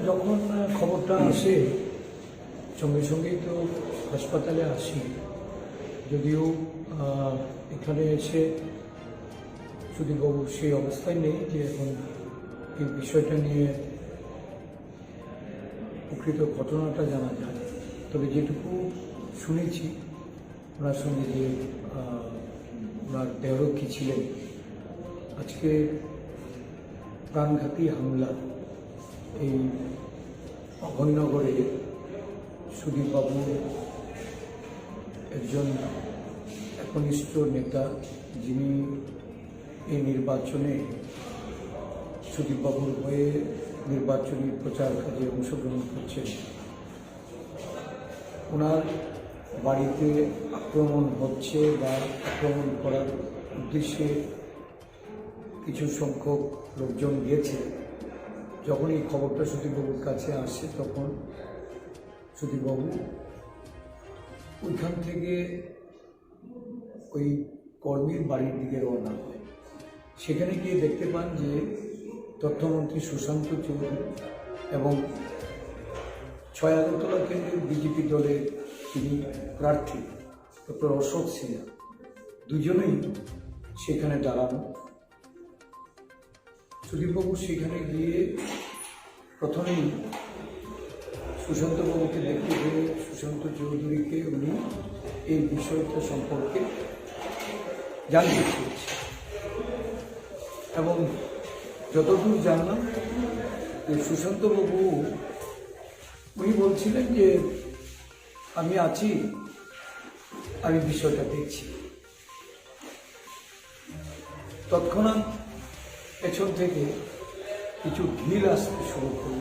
যখন খবরটা আসে সঙ্গে সঙ্গেই তো হাসপাতালে আসি, যদিও এখানে এসে সুদীপবাবু সেই অবস্থায় নেই যে এখন এই বিষয়টা নিয়ে প্রকৃত ঘটনাটা জানা যায়। তবে যেটুকু শুনেছি ওনার সঙ্গে যে ওনার দেহরক্ষী ছিলেন, আজকে প্রাণঘাতী হামলা এই অভয়নগরে সুদীপবাবু একজন একনিষ্ঠ নেতা, যিনি এই নির্বাচনে সুদীপবাবুর হয়ে নির্বাচনী প্রচার কাজে অংশগ্রহণ করছেন। ওনার বাড়িতে আক্রমণ হচ্ছে বা আক্রমণ করার উদ্দেশ্যে কিছু সংখ্যক লোকজন গিয়েছে। যখন এই খবরটা সুদীপবাবুর কাছে আসে তখন সুদীপবাবু ওইখান থেকে ওই কর্মীর বাড়ির দিকে রওনা হয়। সেখানে গিয়ে দেখতে পান যে তথ্যমন্ত্রী সুশান্ত চৌধুরী এবং ৬ আগরতলা কেন্দ্রের বিজেপি দলের যিনি প্রার্থী ডক্টর অশোক সিনহা, দুজনেই সেখানে দাঁড়ানো। সুদীপবাবু সেখানে গিয়ে প্রথমেই সুশান্তবাবুকে দেখতে পেয়ে সুশান্ত চৌধুরীকে উনি এই বিষয়টা সম্পর্কে জানতে চেয়েছে এবং যতদূর জানলাম যে সুশান্তবাবু উনি বলছিলেন যে আমি আছি, আমি বিষয়টা দেখছি। তৎক্ষণাৎ পেছন থেকে কিছু ঢিল আসতে শুরু করল,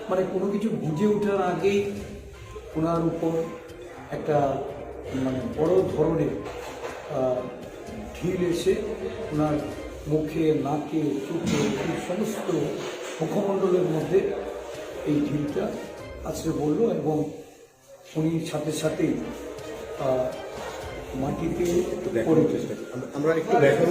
মানে কোনো কিছু বুঝে ওঠার আগেই ওনার উপর একটা বড় ধরনের ঢিল এসে ওনার মুখে, নাকে, চোখে, সমস্ত মুখমণ্ডলের মধ্যে এই ঢিলটা আছড়ে পড়ল এবং উনি সাথে সাথেই মাটিতে পড়ে গেলেন। আমরা একটু দেখো।